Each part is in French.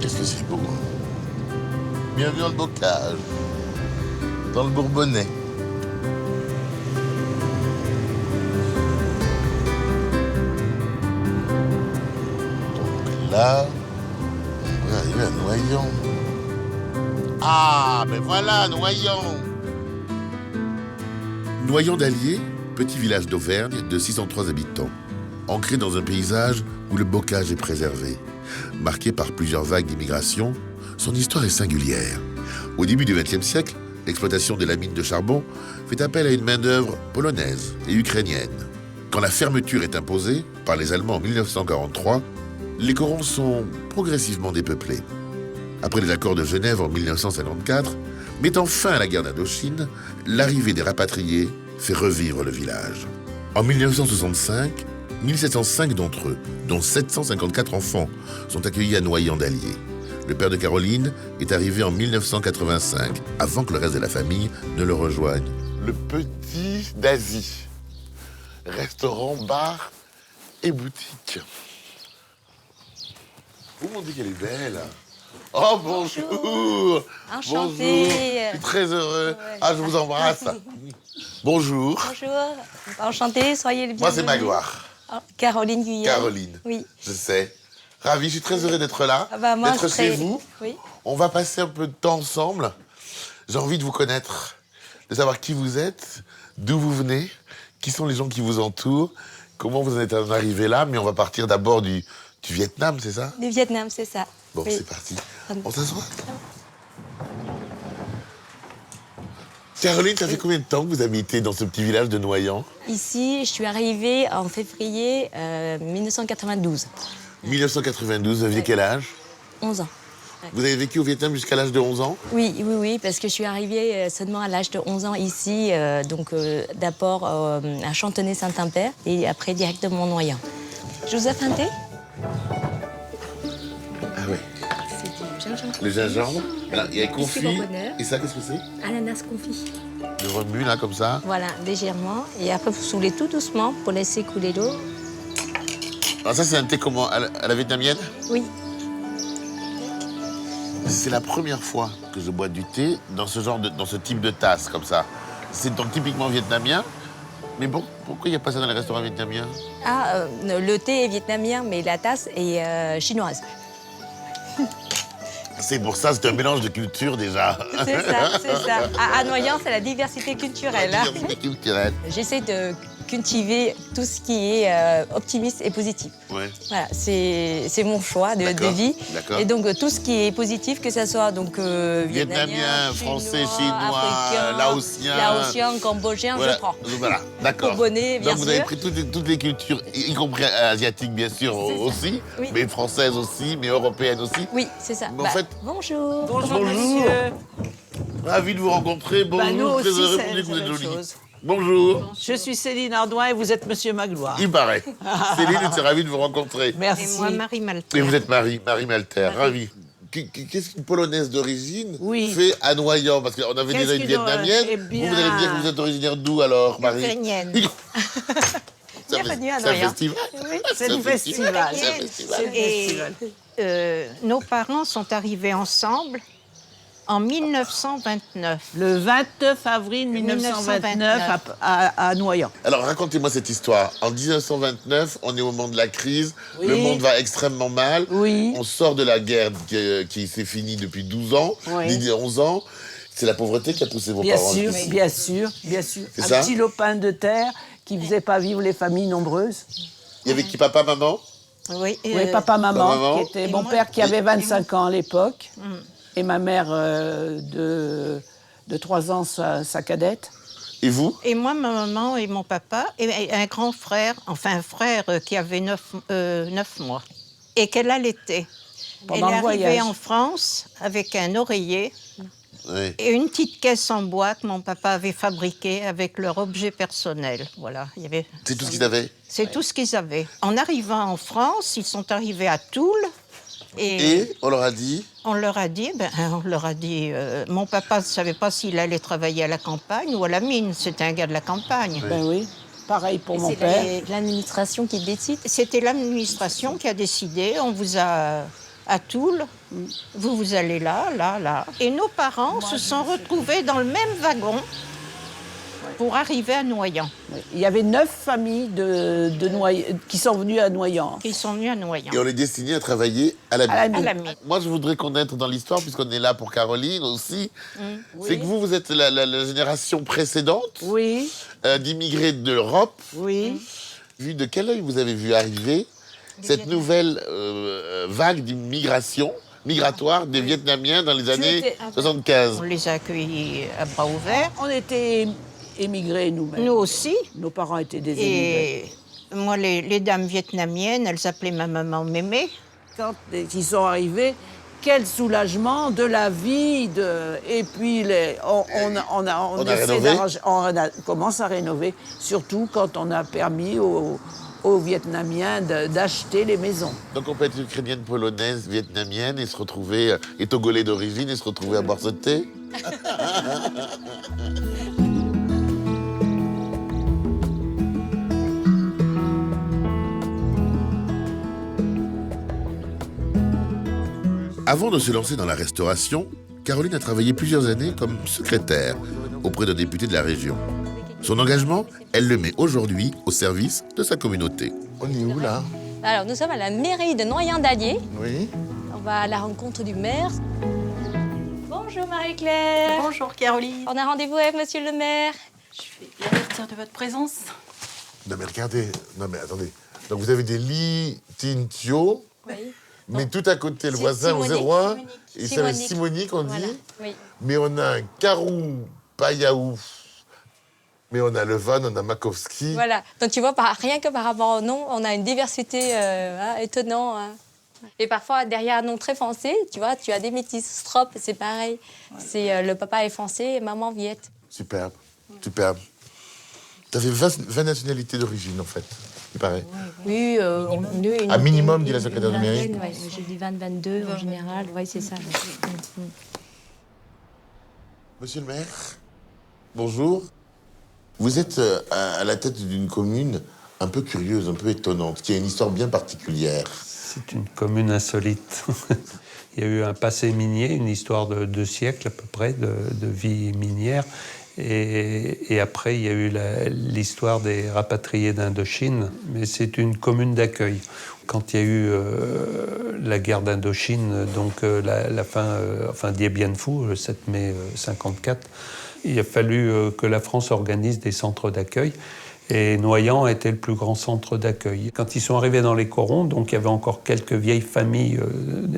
Qu'est-ce que c'est beau. Bienvenue dans le bocage, dans le Bourbonnais. Donc là, on va arriver à Noyant. Ah, ben voilà, Noyant. Noyant d'Allier, petit village d'Auvergne de 603 habitants, ancré dans un paysage où le bocage est préservé. Marqué par plusieurs vagues d'immigration, son histoire est singulière. Au début du XXe siècle, l'exploitation de la mine de charbon fait appel à une main-d'œuvre polonaise et ukrainienne. Quand la fermeture est imposée par les Allemands en 1943, les corons sont progressivement dépeuplés. Après les accords de Genève en 1954, mettant fin à la guerre d'Indochine, l'arrivée des rapatriés fait revivre le village. En 1965, 1705 d'entre eux, dont 754 enfants, sont accueillis à Noyant d'Allier. Le père de Caroline est arrivé en 1985, avant que le reste de la famille ne le rejoigne. Le Petit d'Asie. Restaurant, bar et boutique. Vous m'en dites qu'elle est belle. Oh, bonjour. Enchantée. Bonjour. Je suis très heureux. Ouais. Ah, je vous embrasse. Bonjour. Bonjour. Enchantée, soyez le bienvenu. Moi, c'est Magloire. Oh, Caroline Guyenne. Caroline. Oui. Je sais. Ravi, je suis très heureux d'être là, Ah bah, moi, d'être très- chez vous. Oui. On va passer un peu de temps ensemble. J'ai envie de vous connaître, de savoir qui vous êtes, d'où vous venez, qui sont les gens qui vous entourent, comment vous en êtes arrivé là. Mais on va partir d'abord du Vietnam, c'est ça? Du Vietnam, c'est ça. Bon, Oui. c'est parti. On s'assoit. Caroline, ça fait combien de temps que vous habitez dans ce petit village de Noyant? Ici, je suis arrivée en février 1992. 1992, vous aviez quel âge? 11 ans. Vous avez vécu au Vietnam jusqu'à l'âge de 11 ans? Oui, parce que je suis arrivée seulement à l'âge de 11 ans ici, d'abord à Chantenay-Saint-Tempère et après directement Noyant. Je vous ai fait un thé? Ah oui. C'est du gingembre. Le gingembre, là, il y a confit. Biscuit au bonheur. Et ça, qu'est-ce que c'est? Ananas confit. Le remue, là, comme ça. Voilà, légèrement. Et après, vous soulez tout doucement pour laisser couler l'eau. Alors ça, c'est un thé comment? À la vietnamienne? Oui. C'est la première fois que je bois du thé dans ce type de tasse, comme ça. C'est donc typiquement vietnamien. Mais bon, pourquoi il n'y a pas ça dans les restaurants vietnamiens? Ah, le thé est vietnamien, mais la tasse est chinoise. C'est pour ça, c'est un mélange de cultures déjà. C'est ça. À Noyant, c'est la diversité culturelle. hein. Diversité culturelle. J'essaie de cultiver tout ce qui est optimiste et positif. Ouais. Voilà, c'est mon choix de D'accord, vie. d'accord. Et donc, tout ce qui est positif, que ce soit donc, Vietnamien, français, chinois, africain, laotien, cambodgien, Voilà, je prends. voilà, d'accord. Bourbonnais, bien Donc vous avez sûr. pris toutes les cultures, y compris asiatiques bien sûr C'est ça. aussi, Oui. mais françaises aussi, mais européennes aussi. Oui, c'est ça. Mais en fait- Bonjour. Bonjour, Bonjour. monsieur. Ravi de vous rencontrer. Bonjour, nous très aussi, heureux c'est pour dire que vous la êtes même jolie. chose. Bonjour. Je suis Céline Ardouin et vous êtes monsieur Magloire. Il paraît. Céline, je suis ravi de vous rencontrer. Merci. Et moi, Marie Et Malter. vous êtes Marie Malter, ravi. Qu'est-ce qu'une Polonaise d'origine Oui. fait à Noyant? Parce qu'on avait déjà une qu'une Vietnamienne. Eh bien- Vous allez me dire que vous êtes originaire d'où alors, Marie? Ukrainienne. Bienvenue à C'est un Noyant. festival. C'est le festival. C'est un festival. C'est le Et festival. nos parents sont arrivés ensemble en 1929. Le 29 avril 1929 à Noyant. Alors, racontez-moi cette histoire. En 1929, on est au moment de la crise. Oui. Le monde va extrêmement mal. Oui. On sort de la guerre qui s'est finie depuis 12 ans, Oui. 11 ans. C'est la pauvreté qui a poussé vos Bien parents. sûr, jusqu'ici. bien sûr, bien sûr. C'est Un ça petit lopin de terre qui ne faisait pas vivre les familles nombreuses. Il y avait qui, papa, maman? Oui, Oui, papa, maman, maman. qui était Et mon moi- père qui avait et 25 ans à l'époque. Et ma mère de 3 ans, sa cadette. Et vous? Et moi, ma maman et mon papa, et un grand frère, enfin un frère qui avait 9 mois, et qu'elle allaitait. Pendant Elle le est arrivée voyage. en France avec un oreiller Oui. et une petite caisse en bois que mon papa avait fabriquée avec leur objet personnel. Voilà, il y avait... C'est tout ce qu'ils avaient? C'est tout ce qu'ils avaient. En arrivant en France, ils sont arrivés à Toul. Et on leur a dit? On leur a dit, mon papa ne savait pas s'il allait travailler à la campagne ou à la mine. C'était un gars de la campagne. Ben oui, pareil pour mon C'est père. l'administration qui décide. C'était l'administration qui a décidé. On vous a à Toul. Vous allez là, là, là. Et nos parents se sont retrouvés dans le même wagon pour arriver à Noyant. Il y avait 9 familles qui sont venues à Noyant. Ils sont venus à Noyant. Et on est destiné à travailler à la mine. À la À la mine. Moi, je voudrais qu'on entre dans l'histoire, puisqu'on est là pour Caroline aussi. C'est que vous êtes la génération précédente Oui, d'immigrés de l'Europe. oui. Vu de quel œil vous avez vu arriver cette nouvelle vague d'immigration migratoire des Vietnamiens dans les années 75? On les a accueillis à bras ouverts. On était émigrés nous-mêmes. Nous aussi. Nos parents étaient des émigrés. Et moi, les dames vietnamiennes, elles s'appelaient ma maman Mémé. Quand ils sont arrivés, quel soulagement de la vie. Et puis, on commence à rénover, surtout quand on a permis aux Vietnamiens d'acheter les maisons. Donc on peut être ukrainienne, polonaise, vietnamienne et se retrouver, et togolais d'origine, et se retrouver à boire ce thé. Avant de se lancer dans la restauration, Caroline a travaillé plusieurs années comme secrétaire auprès d'un député de la région. Son engagement, elle le met aujourd'hui au service de sa communauté. On est où là? Alors, nous sommes à la mairie de Noyant-d'Allier. Oui. On va à la rencontre du maire. Bonjour Marie-Claire. Bonjour Caroline. On a rendez-vous avec monsieur le maire. Je vais l'avertir de votre présence. Non mais regardez, non mais attendez. Donc vous avez des lits Tintio, Oui. mais tout à côté, le voisin au Simonique. 01, et c'est Simonique on dit. Voilà. Oui. Mais on a un Karou Payaou. Mais on a Levan, on a Makowski. Voilà. Donc tu vois, rien que par rapport au nom, on a une diversité étonnante. Hein. Et parfois, derrière un nom très français, tu vois, tu as des métis. Strop, c'est pareil. C'est le papa est français et maman viette. Superbe, superbe. Tu avais 20 nationalités d'origine, en fait, il paraît. Oui, Un minimum, dit la secrétaire de mairie. Ouais, je dis 20, 22 en général. Oui, c'est ça. Monsieur le maire, bonjour. Vous êtes à la tête d'une commune un peu curieuse, un peu étonnante, qui a une histoire bien particulière. C'est une commune insolite. Il y a eu un passé minier, une histoire de 2 siècles à peu près de vie minière. Et après, il y a eu l'histoire des rapatriés d'Indochine. Mais c'est une commune d'accueil. Quand il y a eu la guerre d'Indochine, donc la fin Dien Bien Phu, le 7 mai 1954, il a fallu que la France organise des centres d'accueil. Et Noyant était le plus grand centre d'accueil. Quand ils sont arrivés dans les corons, donc il y avait encore quelques vieilles familles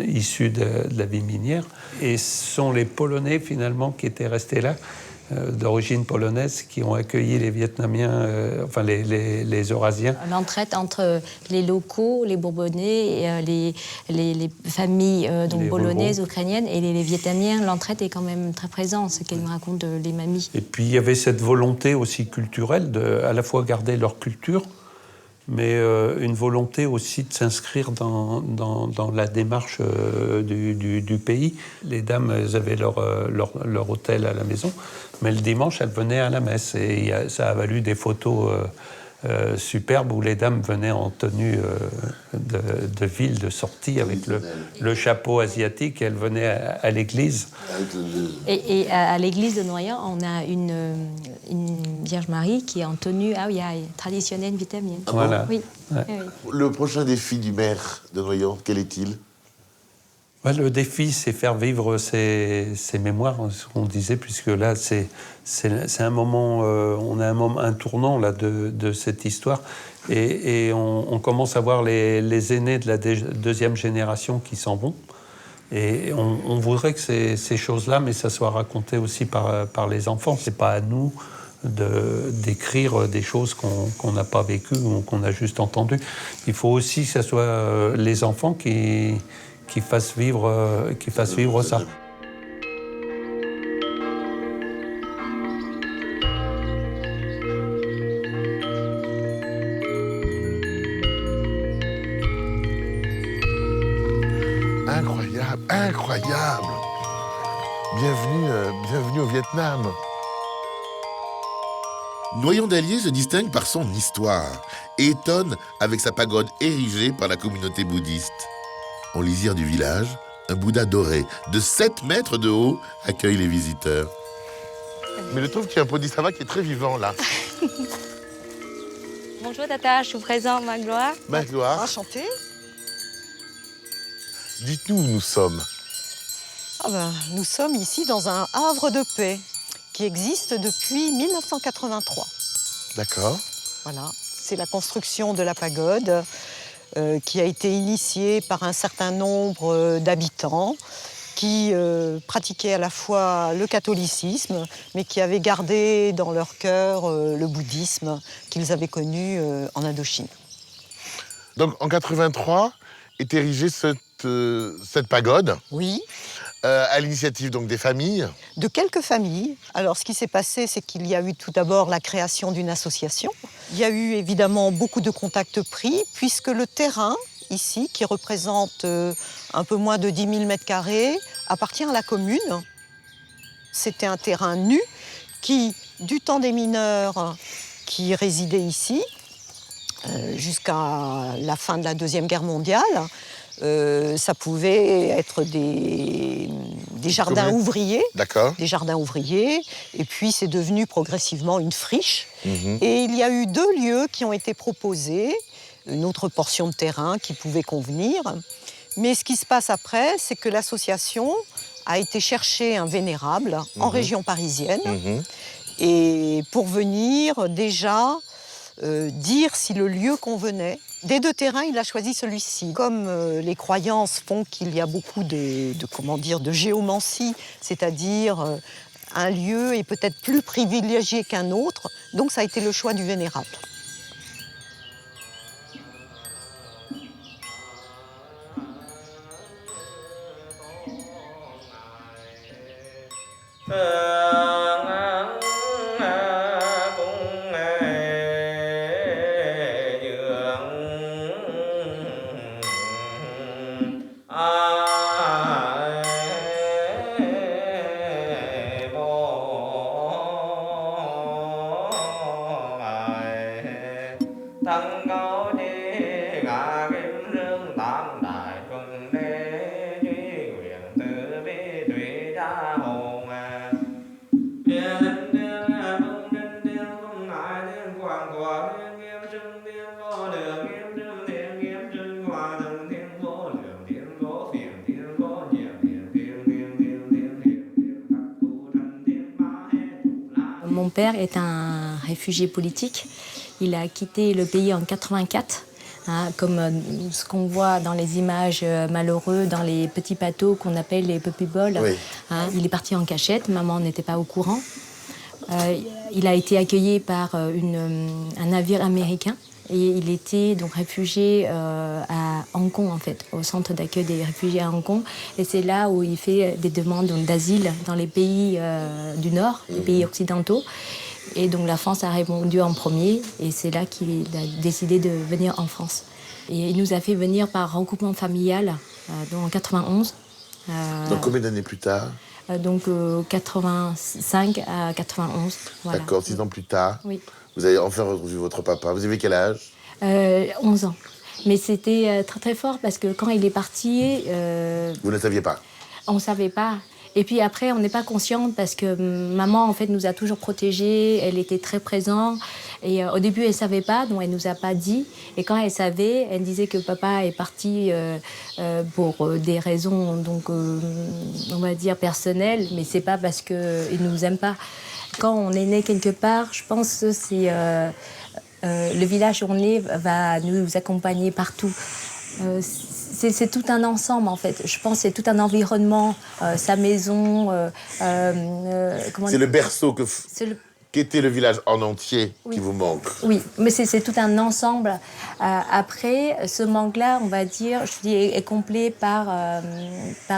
issues de la vie minière. Et ce sont les Polonais, finalement, qui étaient restés là, d'origine polonaise, qui ont accueilli les Vietnamiens, les Eurasiens. L'entraide entre les locaux, les Bourbonnais, et les familles donc Les polonaises, Bourbons. ukrainiennes et les Vietnamiens, l'entraide est quand même très présente, ce qu'elles me racontent les mamies. Et puis il y avait cette volonté aussi culturelle de à la fois garder leur culture, mais une volonté aussi de s'inscrire dans la démarche du pays. Les dames, elles avaient leur hôtel à la maison, mais le dimanche, elles venaient à la messe. Et ça a valu des photos superbes où les dames venaient en tenue de ville, de sortie, avec le chapeau asiatique, et elles venaient à l'église. Et à l'église de Noyant, on a une Vierge Marie qui est en tenue traditionnelle vietnamienne. Ah bon? Voilà. Oui. Ouais. Oui, oui. Le prochain défi du maire de Noyant, quel est-il? Ouais, le défi, c'est faire vivre ces mémoires, ce qu'on disait, puisque là, c'est un moment, on a un tournant là de cette histoire, et on commence à voir les aînés de la deuxième génération qui s'en vont, et on voudrait que ces choses-là, mais ça soit raconté aussi par les enfants. C'est pas à nous d'écrire des choses qu'on n'a pas vécues ou qu'on a juste entendues. Il faut aussi que ce soit les enfants qui fassent vivre ça. Incroyable, incroyable. Bienvenue au Vietnam. Noyant-d'Allier se distingue par son histoire et étonne avec sa pagode érigée par la communauté bouddhiste. En lisière du village, un Bouddha doré de 7 mètres de haut accueille les visiteurs. Mais je trouve qu'il y a un Bodhisattva qui est très vivant là. Bonjour Tata, je vous présente Magloire. Magloire, Enchantée. dites-nous où nous sommes. Nous sommes ici dans un havre de paix qui existe depuis 1983. D'accord. Voilà, c'est la construction de la pagode qui a été initiée par un certain nombre d'habitants qui pratiquaient à la fois le catholicisme, mais qui avaient gardé dans leur cœur le bouddhisme qu'ils avaient connu en Indochine. Donc en 83 est érigée cette pagode. Oui. À l'initiative donc des familles. De quelques familles. Alors, ce qui s'est passé, c'est qu'il y a eu tout d'abord la création d'une association. Il y a eu évidemment beaucoup de contacts pris, puisque le terrain, ici, qui représente un peu moins de 10 000 m², appartient à la commune. C'était un terrain nu qui, du temps des mineurs qui résidaient ici, jusqu'à la fin de la Deuxième Guerre mondiale, ça pouvait être des jardins ouvriers. D'accord. Des jardins ouvriers. Et puis, c'est devenu progressivement une friche. Mhm. Et il y a eu 2 lieux qui ont été proposés, une autre portion de terrain qui pouvait convenir. Mais ce qui se passe après, c'est que l'association a été chercher un vénérable en région parisienne. Et pour venir déjà dire si le lieu convenait. Des 2 terrains, il a choisi celui-ci. Comme les croyances font qu'il y a beaucoup de géomancie, c'est-à-dire un lieu est peut-être plus privilégié qu'un autre, donc ça a été le choix du vénérable. Mon père est un réfugié politique. Il a quitté le pays en 84. Comme ce qu'on voit dans les images malheureuses, dans les petits bateaux qu'on appelle les puppy balls. Oui. Il est parti en cachette, maman n'était pas au courant. Il a été accueilli par un navire américain et il était donc réfugié à Hong Kong, en fait, au centre d'accueil des réfugiés à Hong Kong. Et c'est là où il fait des demandes d'asile dans les pays du Nord, les pays occidentaux. Et donc la France a répondu en premier et c'est là qu'il a décidé de venir en France. Et il nous a fait venir par regroupement familial en 91. Donc combien d'années plus tard? Donc 85 à 91. Voilà. D'accord, 6 ans plus tard. Oui. Vous avez enfin retrouvé votre papa. Vous avez quel âge? 11 ans. Mais c'était très très fort parce que quand il est parti... Vous ne saviez pas? On ne savait pas. Et puis après, on n'est pas consciente parce que maman, en fait, nous a toujours protégés. Elle était très présente. Et au début, elle ne savait pas, donc elle ne nous a pas dit. Et quand elle savait, elle disait que papa est parti pour des raisons, donc, on va dire, personnelles. Mais ce n'est pas parce qu'il ne nous aime pas. Quand on est né quelque part, je pense que c'est... le village où on est va nous accompagner partout. C'est tout un ensemble, en fait. Je pense que c'est tout un environnement, sa maison. C'est le berceau qu'était le village en entier qui vous manque. Oui, mais c'est tout un ensemble. Après, ce manque-là, on va dire, je dis, est complet par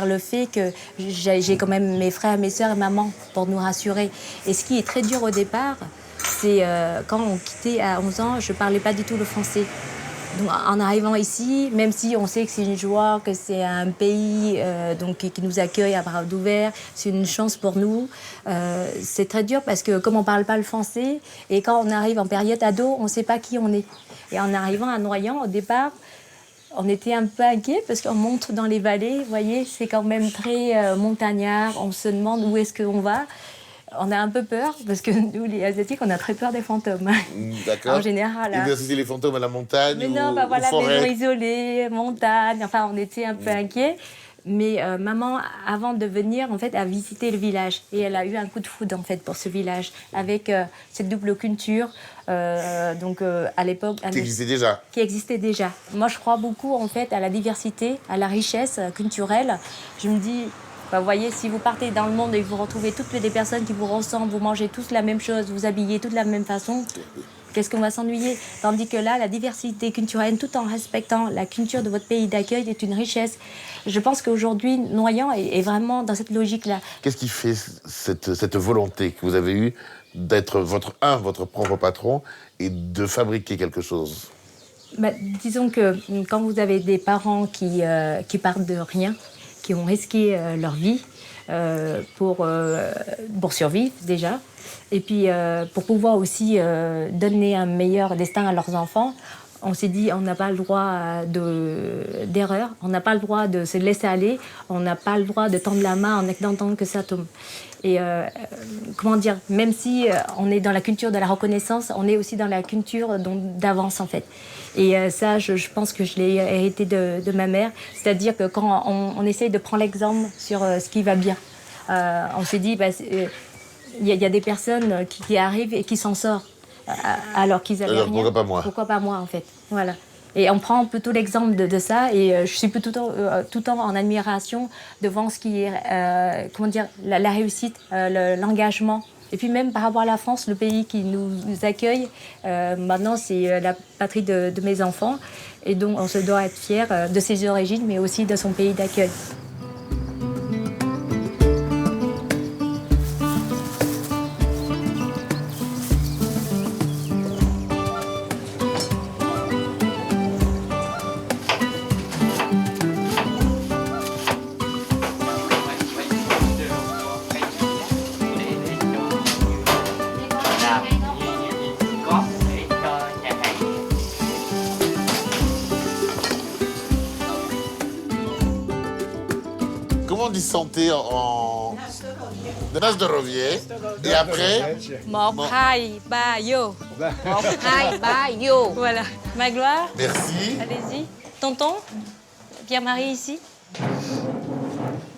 le fait que j'ai quand même mes frères, mes sœurs et maman pour nous rassurer. Et ce qui est très dur au départ, c'est quand on quittait à 11 ans, je ne parlais pas du tout le français. Donc, en arrivant ici, même si on sait que c'est une joie, que c'est un pays donc, qui nous accueille à bras ouverts, c'est une chance pour nous, c'est très dur parce que comme on ne parle pas le français, et quand on arrive en période ado, on ne sait pas qui on est. Et en arrivant à Noyant, au départ, on était un peu inquiets parce qu'on monte dans les vallées, vous voyez, c'est quand même très montagnard. On se demande où est-ce qu'on va. On a un peu peur parce que nous, les Asiatiques, on a très peur des fantômes. D'accord. En général. Et vous associez les fantômes à la montagne Mais ou non, aux voilà, forêts? maison isolée, montagne. Enfin, on était un peu inquiets. Mais maman, avant de venir, en fait, a visité le village. Et elle a eu un coup de foudre, en fait, pour ce village, avec cette double culture. Donc, à l'époque... Qui existait déjà. Qui existait déjà. Moi, je crois beaucoup, en fait, à la diversité, à la richesse culturelle. Je me dis... vous voyez, si vous partez dans le monde et que vous retrouvez toutes les personnes qui vous ressemblent, vous mangez tous la même chose, vous habillez tous de la même façon, qu'est-ce qu'on va s'ennuyer? Tandis que là, la diversité culturelle, tout en respectant la culture de votre pays d'accueil, est une richesse. Je pense qu'aujourd'hui, Noyant est vraiment dans cette logique-là. Qu'est-ce qui fait cette volonté que vous avez eue d'être votre propre patron et de fabriquer quelque chose? Disons que quand vous avez des parents qui partent de rien, qui ont risqué leur vie pour survivre déjà, et puis pour pouvoir aussi donner un meilleur destin à leurs enfants, on s'est dit on n'a pas le droit d'erreur, on n'a pas le droit de se laisser aller, on n'a pas le droit de tendre la main en attendant que ça tombe. Et comment dire, même si on est dans la culture de la reconnaissance, on est aussi dans la culture d'avance en fait. Et ça, je pense que je l'ai hérité de ma mère. C'est-à-dire que quand on essaye de prendre l'exemple sur ce qui va bien, on s'est dit, il y a des personnes qui arrivent et qui s'en sortent alors qu'ils avaient rien. Pourquoi pas moi? Pourquoi pas moi, en fait. Voilà. Et on prend plutôt l'exemple de ça. Et je suis tout le temps en admiration devant ce qui est, la réussite, l'engagement. Et puis même par rapport à la France, le pays qui nous accueille, maintenant c'est la patrie de mes enfants. Et donc on se doit être fiers de ses origines, mais aussi de son pays d'accueil. Comment on dit santé en... Nas de Rovier. Et après... Mokhai ba yo. Mokhai ba yo. Voilà. Magloire. Merci. Allez-y. Tonton. Pierre-Marie ici.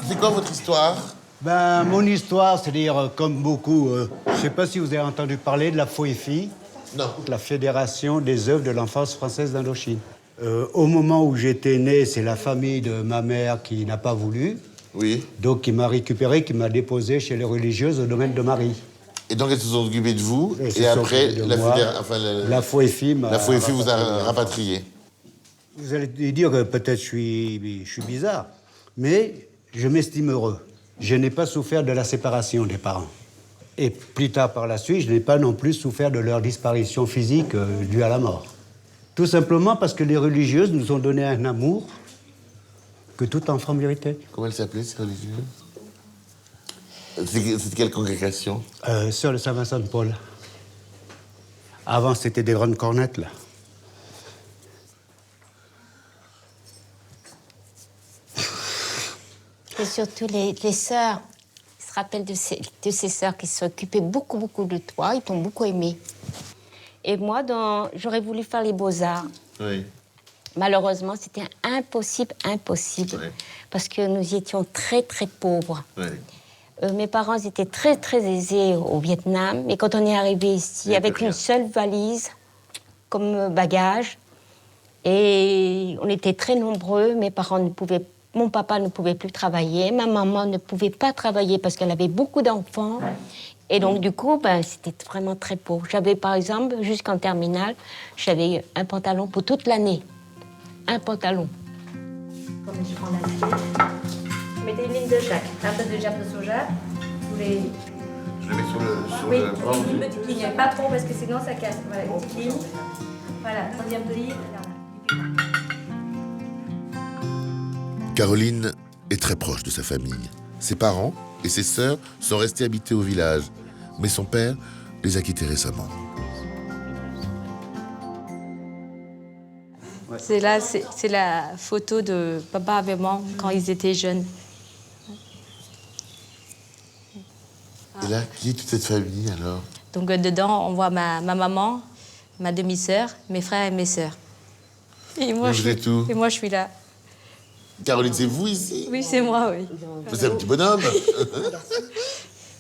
C'est quoi votre histoire? Mon histoire, c'est-à-dire, comme beaucoup, je ne sais pas si vous avez entendu parler de la FOEFI, Non. la Fédération des œuvres de l'enfance française d'Indochine. Au moment où j'étais né, c'est la famille de ma mère qui n'a pas voulu. Oui. Donc, qui m'a récupéré, qui m'a déposé chez les religieuses au domaine de Marie. Et donc, elles se sont occupées de vous. Elles Et se sont après, occupées de moi. La FOEFI m'a... La FOEFI vous a rapatrié. Vous allez dire que peut-être je suis bizarre, mais je m'estime heureux. Je n'ai pas souffert de la séparation des parents. Et plus tard, par la suite, je n'ai pas non plus souffert de leur disparition physique due à la mort. Tout simplement parce que les religieuses nous ont donné un amour que tout enfant méritait. Comment elle s'appelait, ces religieuses? C'était quelle congrégation? Sœur de Saint-Vincent de Paul. Avant, c'était des grandes cornettes, là. Et surtout les sœurs. Ils se rappellent de ces sœurs qui s'occupaient beaucoup de toi. Ils t'ont beaucoup aimé. Et moi, j'aurais voulu faire les beaux-arts. Oui. Malheureusement, c'était impossible. Oui. Parce que nous étions très pauvres. Oui. Mes parents étaient très aisés au Vietnam. Et quand on est arrivé ici, avec une seule valise comme bagage, et on était très nombreux, mon papa ne pouvait plus travailler, ma maman ne pouvait pas travailler parce qu'elle avait beaucoup d'enfants. Et donc, du coup, c'était vraiment très pauvre. J'avais, par exemple, jusqu'en terminale, j'avais un pantalon pour toute l'année. Un pantalon. Comme je prends la mettez une ligne de chaque. Un peu de germe de soja. Je le mets sur le... Une petite ligne, pas trop parce que sinon ça casse. Voilà, une petite ligne. Voilà, troisième ligne. Caroline est très proche de sa famille. Ses parents et ses sœurs sont restés habités au village, mais son père les a quittés récemment. C'est là, c'est la photo de papa et maman quand ils étaient jeunes. Et là, qui est toute cette famille alors? Donc dedans, on voit ma maman, ma demi-sœur, mes frères et mes sœurs. Et moi, Vous êtes où? Et moi, je suis là. Caroline, c'est vous ici? Oui, c'est moi, oui. Vous êtes un petit bonhomme.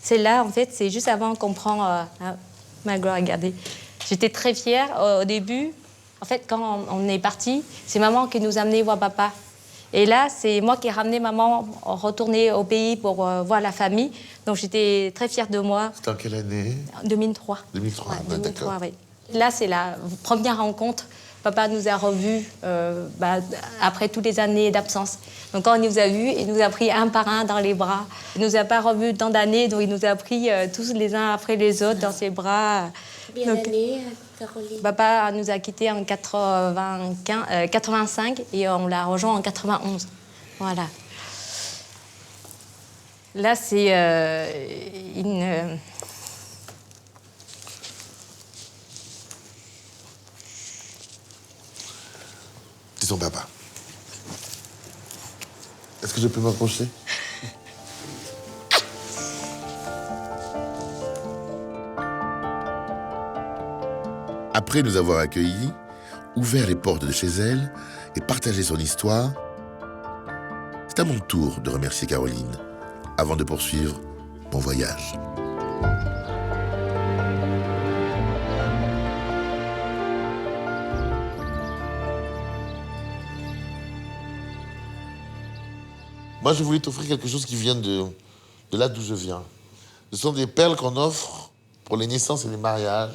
C'est là, en fait, c'est juste avant qu'on prend ma gloire, regardez. J'étais très fière au début. En fait, quand on est parti, c'est maman qui nous a amenés voir papa. Et là, c'est moi qui ai ramené maman retourner au pays pour voir la famille. Donc, j'étais très fière de moi. C'était en quelle année? 2003. 2003, Ouais, ah, 2003, d'accord. oui. Là, c'est la première rencontre. Papa nous a revus après toutes les années d'absence. Donc, quand il nous a vus, il nous a pris un par un dans les bras. Il ne nous a pas revus tant d'années, donc il nous a pris tous les uns après les autres dans ses bras. Bien d'années, Caroline. Papa nous a quittés en 85 et on l'a rejoint en 91. Voilà. Là, c'est une... C'est son papa. Est-ce que je peux m'approcher? Après nous avoir accueillis, ouvert les portes de chez elle et partagé son histoire, c'est à mon tour de remercier Caroline avant de poursuivre mon voyage. Moi, je voulais t'offrir quelque chose qui vient de là d'où je viens. Ce sont des perles qu'on offre pour les naissances et les mariages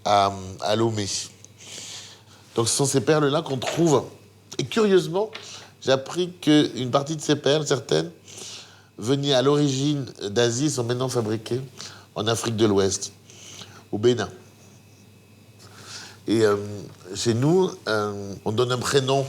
à Lomé. Donc, ce sont ces perles-là qu'on trouve. Et curieusement, j'ai appris qu'une partie de ces perles, certaines, venaient à l'origine d'Asie et sont maintenant fabriquées en Afrique de l'Ouest, au Bénin. Et chez nous, on donne un prénom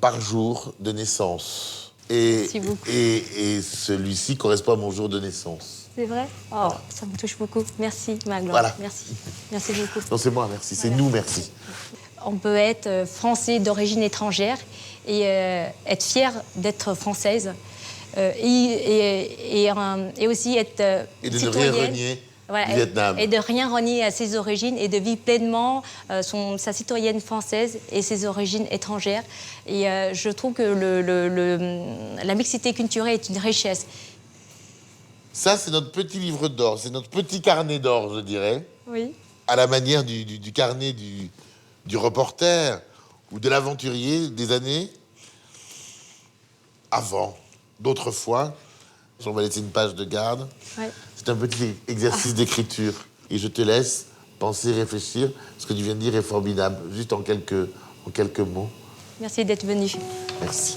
par jour de naissance. Merci beaucoup. Et celui-ci correspond à mon jour de naissance. C'est vrai? Oh, ça me touche beaucoup. Merci, ma gloire. Voilà. Merci. Merci beaucoup. Non, c'est moi, merci. C'est nous, merci. On peut être français d'origine étrangère et être fier d'être française et aussi être Et de ne citoyenne. rien renier Voilà, du Vietnam. et de rien renier à ses origines et de vivre pleinement sa citoyenne française et ses origines étrangères. Et je trouve que la mixité culturelle est une richesse. Ça, c'est notre petit livre d'or, c'est notre petit carnet d'or, je dirais, Oui. à la manière du carnet du reporter ou de l'aventurier des années avant, d'autrefois. On va laisser une page de garde. Ouais. C'est un petit exercice d'écriture. Et je te laisse penser, réfléchir. Ce que tu viens de dire est formidable, juste en quelques mots. Merci d'être venu. Merci.